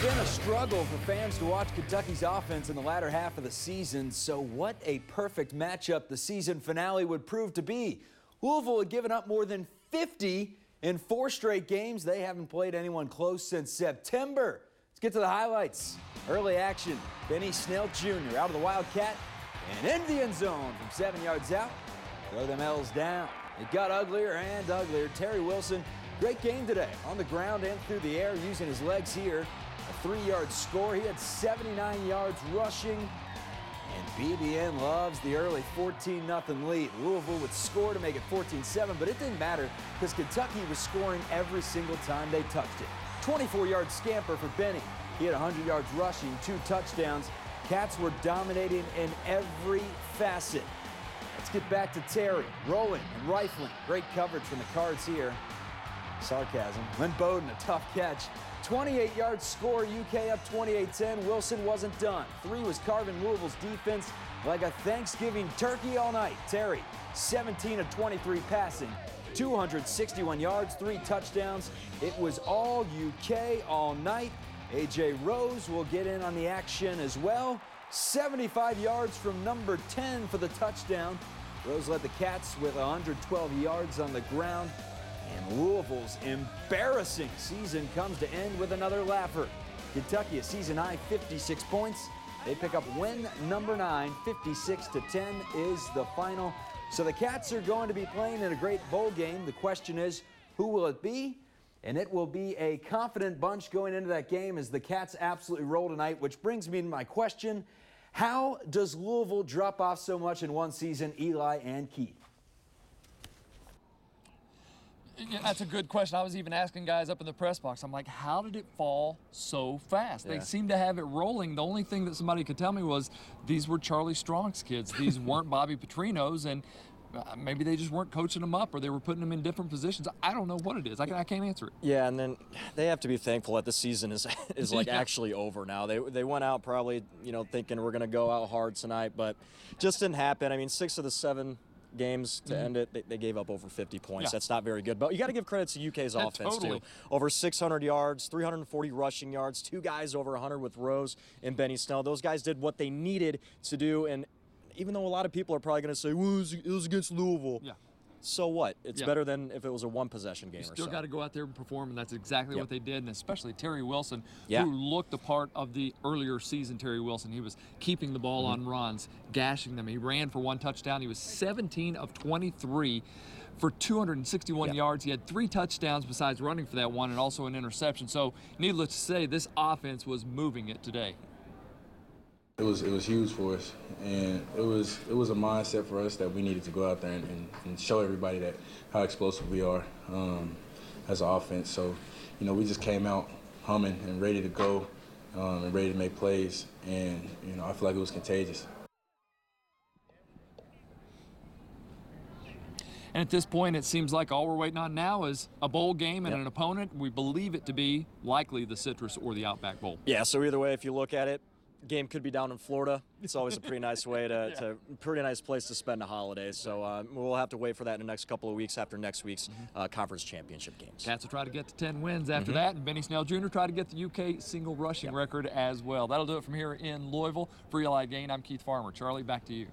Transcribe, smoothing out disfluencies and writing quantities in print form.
been a struggle for fans to watch Kentucky's offense in the latter half of the season, so what a perfect matchup the season finale would prove to be. Louisville had given up more than 50 in 4 straight games. They haven't played anyone close since September. Let's get to the highlights. Early action, Benny Snell Jr. out of the Wildcat and in the end zone from 7 yards out. Throw them L's down. It got uglier and uglier. Terry Wilson, great game today on the ground and through the air using his legs here. A 3-yard score. He had 79 yards rushing. And BBN loves the early 14-0 lead. Louisville would score to make it 14-7, but it didn't matter because Kentucky was scoring every single time they touched it. 24-yard scamper for Benny. He had 100 yards rushing, 2 touchdowns. Cats were dominating in every facet. Let's get back to Terry, rolling and rifling. Great coverage from the Cards here. Sarcasm. Lynn Bowden, a tough catch. 28-yard score, UK up 28-10. Wilson wasn't done. 3 was carving Louisville's defense like a Thanksgiving turkey all night. Terry, 17 of 23 passing, 261 yards, 3 touchdowns. It was all UK all night. A.J. Rose will get in on the action as well. 75 yards from number 10 for the touchdown. Rose led the Cats with 112 yards on the ground. And Louisville's embarrassing season comes to end with another laugher. Kentucky, a season-high 56 points. They pick up win number 9, 56-10 is the final. So the Cats are going to be playing in a great bowl game. The question is, who will it be? And it will be a confident bunch going into that game as the Cats absolutely roll tonight, which brings me to my question. How does Louisville drop off so much in one season, Eli and Keith? Yeah, that's a good question. I was even asking guys up in the press box. I'm like, how did it fall so fast? Yeah. They seem to have it rolling. The only thing that somebody could tell me was these were Charlie Strong's kids. These weren't Bobby Petrino's, and maybe they just weren't coaching them up or they were putting them in different positions. I don't know what it is. I can't answer it. Yeah, and then they have to be thankful that the season is like actually over now. They went out probably, thinking we're going to go out hard tonight, but just didn't happen. I mean, 6 of the 7 games to end it, they gave up over 50 points. Yeah. That's not very good. But you got to give credit to UK's offense, totally. too. Over 600 yards, 340 rushing yards, 2 guys over 100 with Rose and Benny Snell. Those guys did what they needed to do, and even though a lot of people are probably going to say, well, it was against Louisville. Yeah. So what? It's better than if it was a 1-possession game or so. You still got to go out there and perform, and that's exactly what they did, and especially Terry Wilson, Yeah. who looked the part of the earlier season Terry Wilson. He was keeping the ball on runs, gashing them. He ran for 1 touchdown. He was 17 of 23 for 261 yards. He had 3 touchdowns besides running for that one and also an interception. So needless to say, this offense was moving it today. It was huge for us, and it was a mindset for us that we needed to go out there and show everybody that how explosive we are as an offense. So, we just came out humming and ready to go and ready to make plays, and I feel like it was contagious. And at this point, it seems like all we're waiting on now is a bowl game and an opponent. We believe it to be likely the Citrus or the Outback Bowl. Yeah, so either way, if you look at it, game could be down in Florida. It's always a pretty nice way to pretty nice place to spend a holiday. So we'll have to wait for that in the next couple of weeks after next week's conference championship games. Cats will try to get to 10 wins after that, and Benny Snell Jr. try to get the UK single rushing record as well. That'll do it from here in Louisville. For Eli Gain, I'm Keith Farmer. Charlie, back to you.